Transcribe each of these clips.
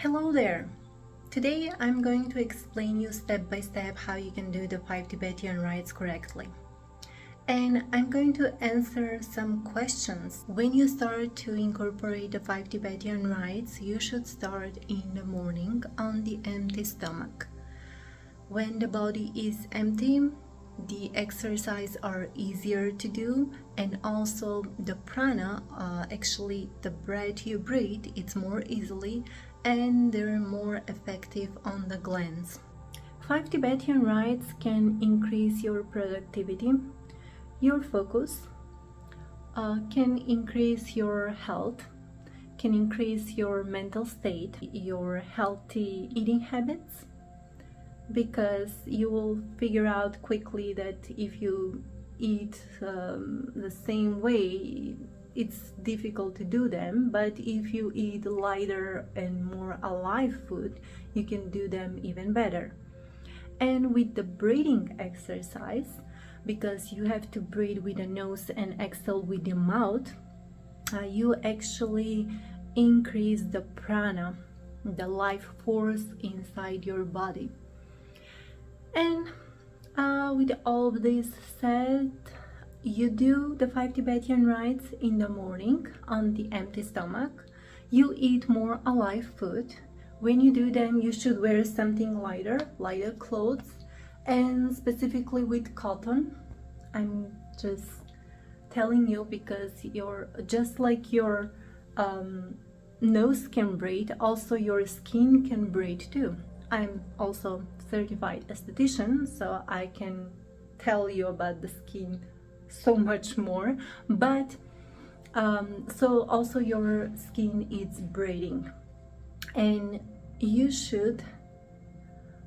Hello there! Today I'm going to explain you step by step how you can do the 5 Tibetan rites correctly. And I'm going to answer some questions. When you start to incorporate the 5 Tibetan rites, you should start in the morning on the empty stomach. When the body is empty, the exercises are easier to do, and also the prana, actually the breath you breathe, it's more easily and they're more effective on the glands. 5 Tibetan rites can increase your productivity, your focus, can increase your health, can increase your mental state, your healthy eating habits, because you will figure out quickly that if you eat the same way, it's difficult to do them, but if you eat lighter and more alive food, you can do them even better. And with the breathing exercise, because you have to breathe with the nose and exhale with the mouth, you actually increase the prana, the life force inside your body. And with all of this said, you do the 5 Tibetan rites in the morning on the empty stomach. You eat more alive food. When you do them, you should wear something lighter clothes, and specifically with cotton. I'm just telling you because just like your nose can breathe, also your skin can breathe too. I'm also certified esthetician, so I can tell you about the skin so much more, but so also your skin is breathing. And you should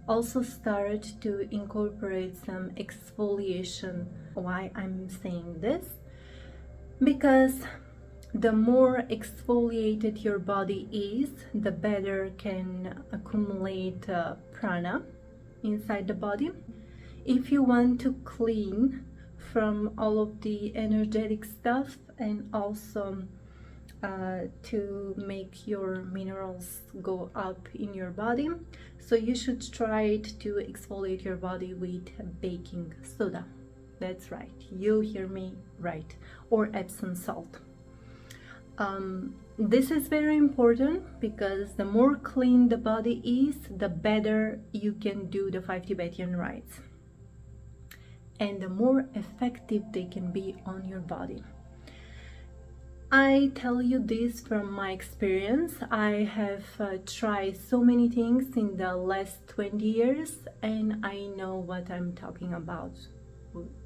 also start to incorporate some exfoliation. Why I'm saying this? Because the more exfoliated your body is, the better can accumulate prana inside the body. If you want to clean from all of the energetic stuff, and also to make your minerals go up in your body, so you should try to exfoliate your body with baking soda. That's right, you hear me right, or Epsom salt. This is very important because the more clean the body is, the better you can do the 5 Tibetan rites, and the more effective they can be on your body. I tell you this from my experience. I have tried so many things in the last 20 years, and I know what I'm talking about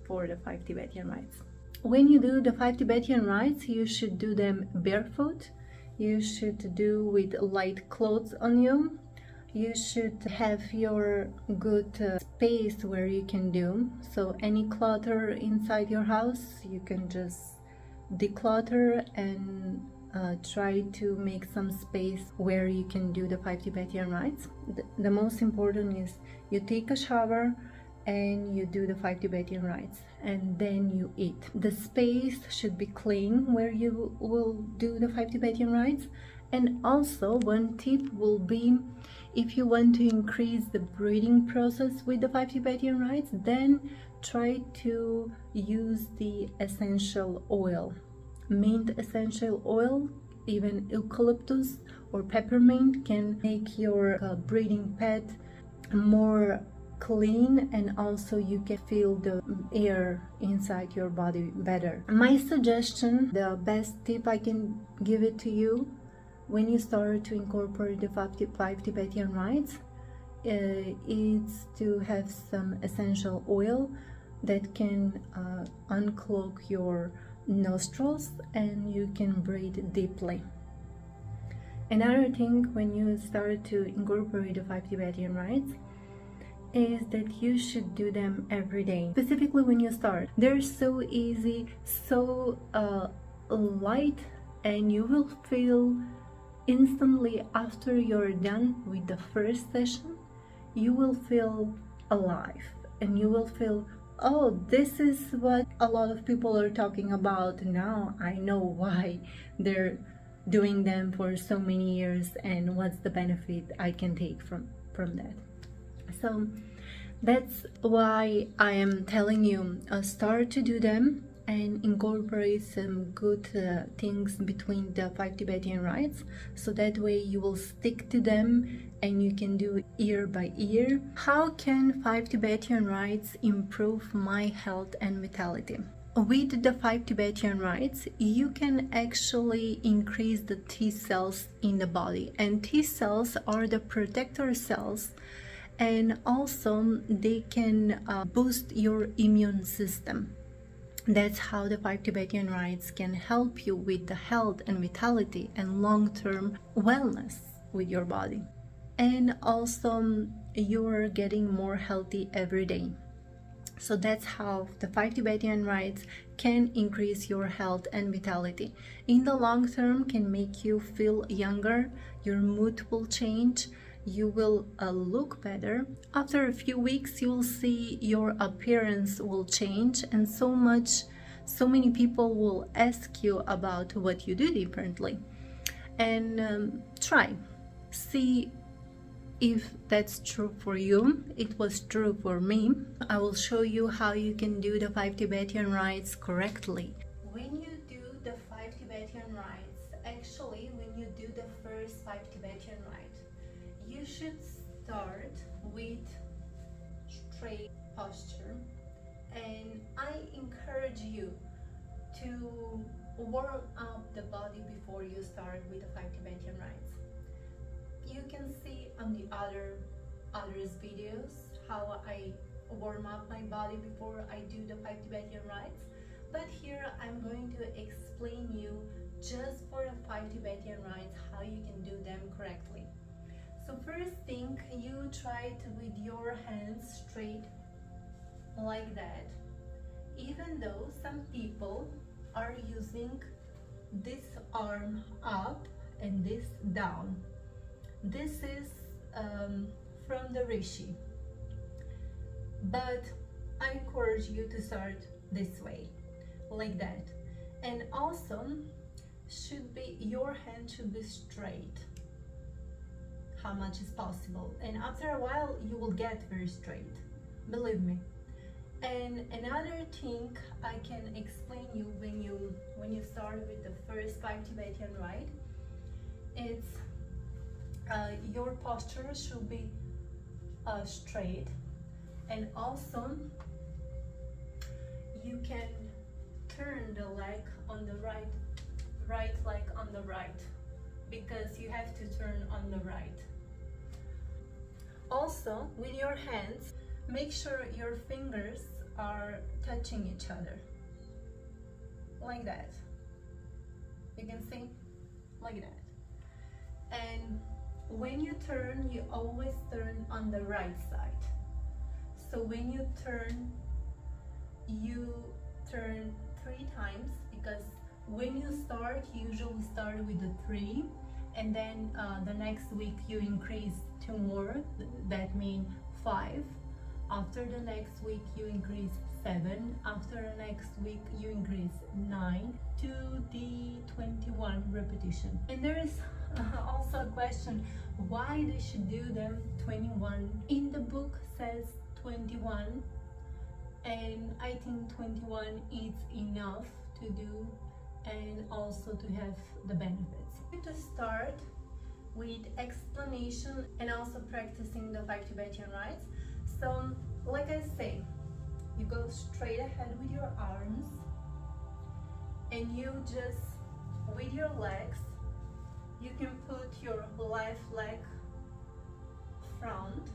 for the 5 Tibetan rites. When you do the 5 Tibetan rites, you should do them barefoot. You should do with light clothes on you. You should have your good space where you can do. So any clutter inside your house, you can just declutter and try to make some space where you can do the 5 Tibetan rites. The most important is you take a shower and you do the 5 Tibetan rites, and then you eat. The space should be clean where you will do the 5 Tibetan rites. And also one tip will be, if you want to increase the breathing process with the 5 Tibetan rites, then try to use the essential oil. Mint essential oil, even eucalyptus or peppermint, can make your breathing pad more clean, and also you can feel the air inside your body better. My suggestion, the best tip I can give it to you when you start to incorporate the 5 Tibetan rites, is to have some essential oil that can unclog your nostrils and you can breathe deeply. Another thing when you start to incorporate the 5 Tibetan rites is that you should do them every day. Specifically when you start, they're so easy, so light, and you will feel instantly after you're done with the first session, you will feel alive, and you will feel, oh, this is what a lot of people are talking about now. I know why they're doing them for so many years and what's the benefit I can take from that. So that's why I am telling you, start to do them and incorporate some good things between the 5 Tibetan rites, so that way you will stick to them and you can do year by year. How can 5 Tibetan rites improve my health and vitality? With the 5 Tibetan rites, you can actually increase the T cells in the body, and T cells are the protector cells, and also they can boost your immune system. That's how the 5 Tibetan rites can help you with the health and vitality and long-term wellness with your body. And also you're getting more healthy every day. So that's how the 5 Tibetan rites can increase your health and vitality. In the long term, can make you feel younger, your mood will change, you will look better. After a few weeks, you will see your appearance will change, and so many people will ask you about what you do differently. And try, see if that's true for you. It was true for me. I will show you how you can do the 5 Tibetan rites correctly. When you do the 5 Tibetan rites, actually when you do the first 5 Tibetan rite, you should start with straight posture, and I encourage you to warm up the body before you start with the 5 Tibetan rites. You can see on the others videos how I warm up my body before I do the 5 Tibetan rites, but here I'm going to explain you just for the 5 Tibetan rites how you can do them correctly. So first thing, you try to with your hands straight like that, even though some people are using this arm up and this down. This is from the Rishi, but I encourage you to start this way, like that. And also your hand should be straight, how much is possible, and after a while you will get very straight, believe me. And another thing I can explain you when you start with the first 5 Tibetan rite, it's your posture should be straight, and also you can turn the leg on the right leg on the right, because you have to turn on the right. Also, with your hands, make sure your fingers are touching each other, like that. You can see, like that. And when you turn, you always turn on the right side. So when you turn 3 times, because when you start, you usually start with the 3, and then the next week you increase 2 more, that means 5. After the next week you increase 7. After the next week you increase 9 to the 21 repetition. And there is also a question, why they should do them 21? In the book says 21, and I think 21 is enough to do and also to have the benefits. To start with explanation and also practicing the 5 Tibetan rites. So like I say, you go straight ahead with your arms, and you just, with your legs, you can put your left leg front,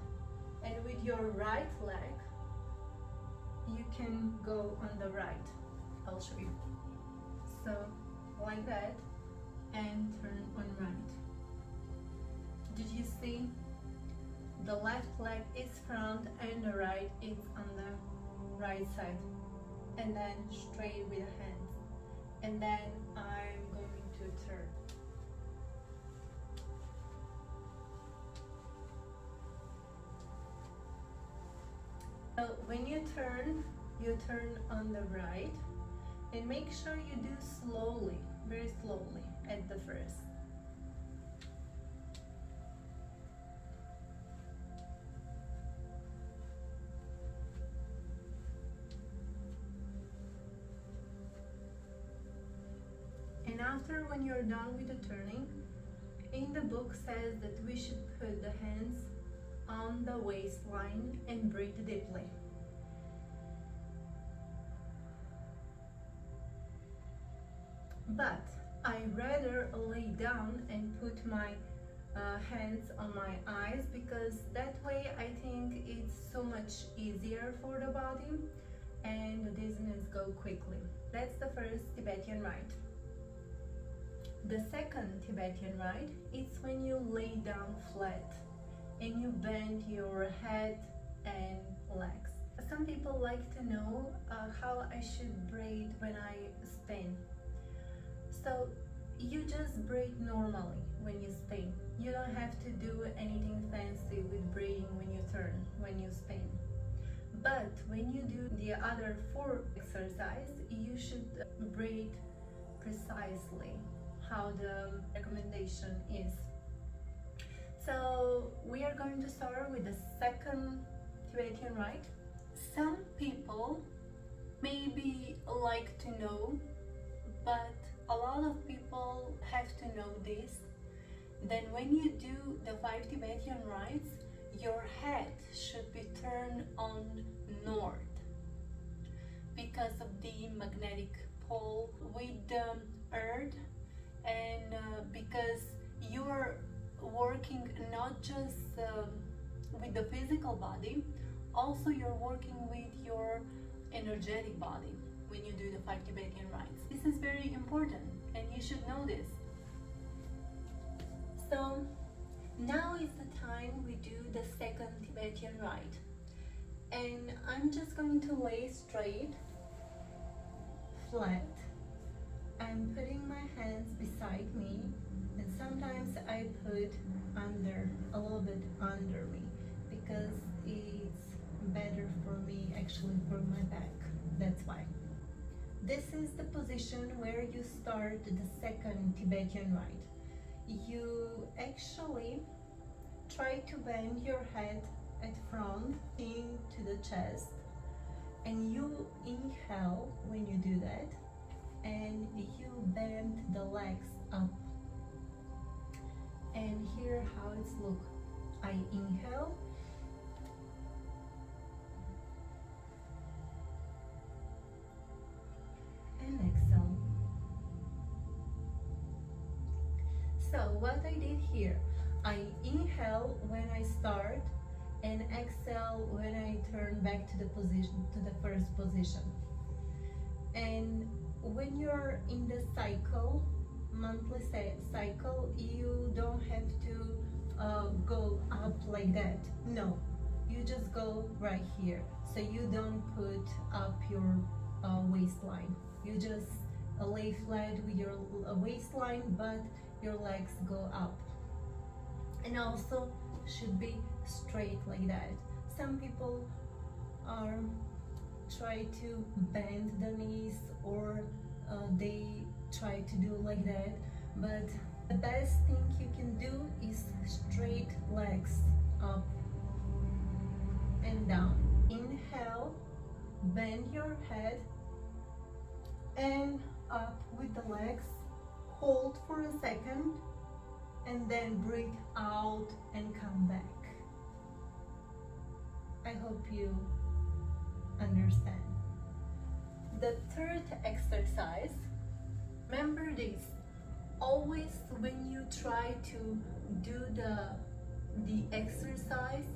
and with your right leg you can go on the right. I'll show you. So like that, and turn on right. Did you see? The left leg is front and the right is on the right side, and then straight with the hands, and then I'm going to turn. So when you turn on the right, and make sure you do slowly, very slowly, at the first. And after, when you're done with the turning, in the book says that we should put the hands on the waistline and breathe deeply. But I rather lay down and put my hands on my eyes, because that way I think it's so much easier for the body and the dizziness go quickly. That's the first Tibetan rite. The second Tibetan rite is when you lay down flat and you bend your head and legs. Some people like to know how I should breathe when I spin. So you just breathe normally when you spin. You don't have to do anything fancy with breathing when you turn, when you spin. But when you do the other 4 exercises, you should breathe precisely how the recommendation is. So we are going to start with the second Tibetan rite. Some people maybe like to know, but a lot of people have to know this, then when you do the 5 Tibetan rites, your head should be turned on north because of the magnetic pole with the earth, and because you're working not just with the physical body, also you're working with your energetic body when you do the 5 Tibetan rites. This is very important and you should know this. So now is the time we do the second Tibetan rite, and I'm just going to lay straight, flat. I'm putting my hands beside me, and sometimes I put under, a little bit under me, because it's better for me, actually, for my back. That's why. This is the position where you start the second Tibetan rite. You actually try to bend your head at front into the chest, and you inhale when you do that, and you bend the legs up. And here how it's look. I inhale, and exhale. So what I did here, I inhale when I start and exhale when I turn back to the position, to the first position. And when you're in the cycle, monthly cycle, you don't have to go up like that. No, you just go right here. So you don't put up your waistline. You just lay flat with your waistline, but your legs go up. And also should be straight like that. Some people are try to bend the knees, or they try to do like that, but the best thing you can do is straight legs up and down. Inhale, bend your head and up with the legs, hold for a second, and then breathe out and come back. I hope you understand. The third exercise, remember this, always when you try to do the exercise,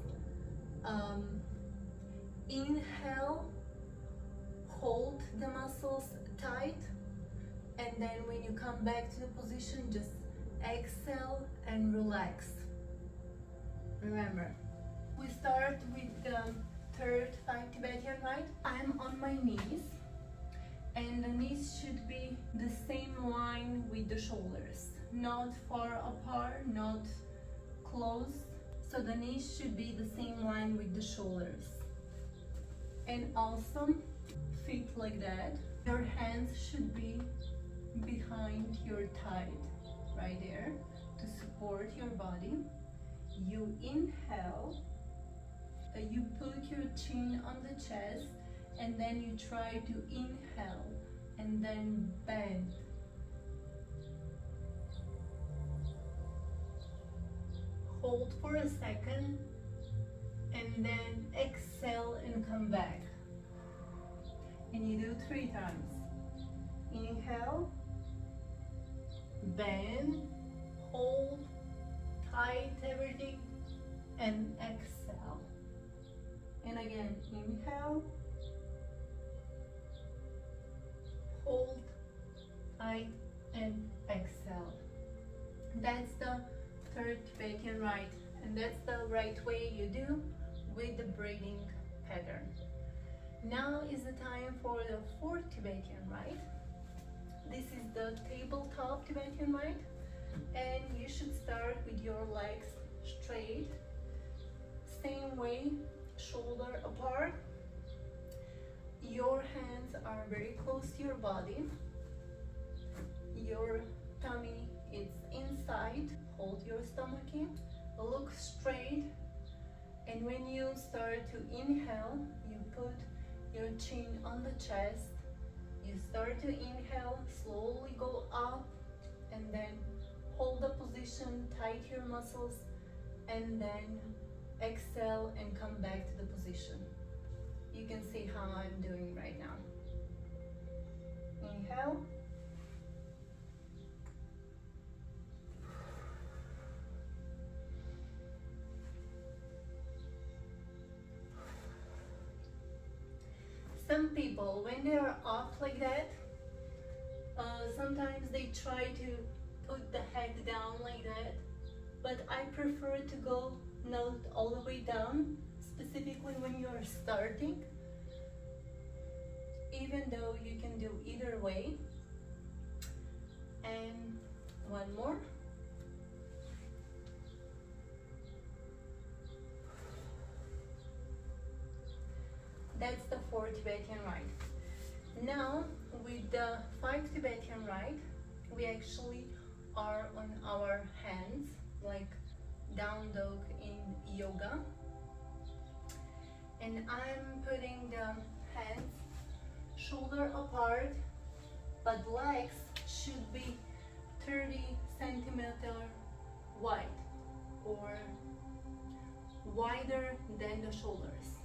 inhale, hold the muscles tight, and then when you come back to the position, just exhale and relax. Remember, we start with the third 5 Tibetan rite. I'm on my knees, and the knees should be the same line with the shoulders, not far apart, not close. So the knees should be the same line with the shoulders. And also feet like that. Your hands should be behind your thigh. right there to support your body. You inhale, you put your chin on the chest, and then you try to inhale and then bend. Hold for a second and then exhale and come back. And you do 3 times. Inhale, bend, hold, tight everything, and exhale. And again, inhale, hold, tight, and exhale. That's the third Tibetan rite, and that's the right way you do with the breathing pattern. Now is the time for the fourth Tibetan rite. This is the tabletop Tibetan rite, and you should start with your legs straight, same way, shoulder apart. Your hands are very close to your body. Your tummy is inside. Hold your stomach in, look straight, and when you start to inhale, you put your chin on the chest. You start to inhale, slowly go up, and then hold the position, tight your muscles, and then exhale and come back to the position. You can see how I'm doing right now. Inhale. Some people, when they are up like that, sometimes they try to put the head down like that, but I prefer to go not all the way down, specifically when you are starting, even though you can do either way. And one more. That's the fourth Tibetan rite. Now, with the 5 Tibetan rite, we actually are on our hands, like down dog in yoga. And I'm putting the hands shoulder apart, but legs should be 30 centimeter wide or wider than the shoulders.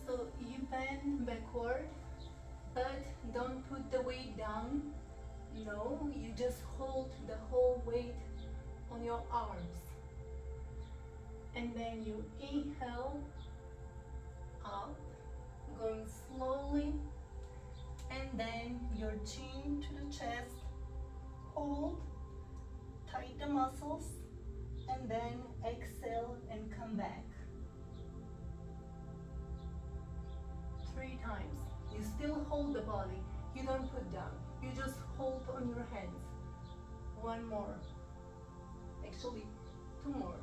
So you bend backward, but don't put the weight down. No, you just hold the whole weight on your arms. And then you inhale up, going slowly, and then your chin to the chest, hold, tight the muscles, and then exhale and come back. 3 times. You still hold the body, you don't put down, you just hold on your hands. One more, actually 2 more.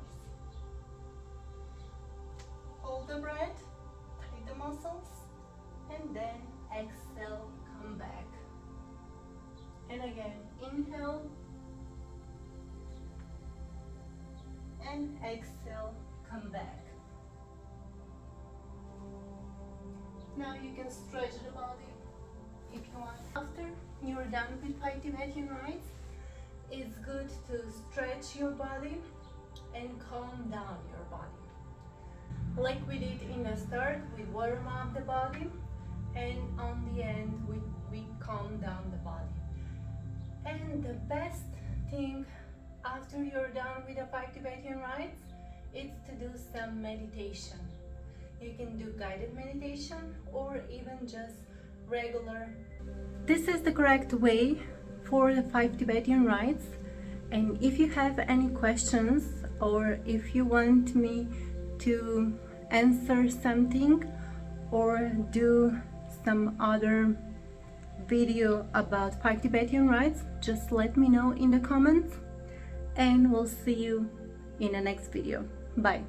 Hold the breath, tight the muscles, and then exhale, come back. And again, inhale, and exhale, come back. Now you can stretch the body if you want. After you're done with 5 Tibetan rites, it's good to stretch your body and calm down your body. Like we did in the start, we warm up the body, and on the end we calm down the body. And the best thing after you're done with the 5 Tibetan rites is to do some meditation. You can do guided meditation or even just regular. This is the correct way for the 5 Tibetan rites. And if you have any questions, or if you want me to answer something or do some other video about 5 Tibetan rites, just let me know in the comments, and we'll see you in the next video. Bye.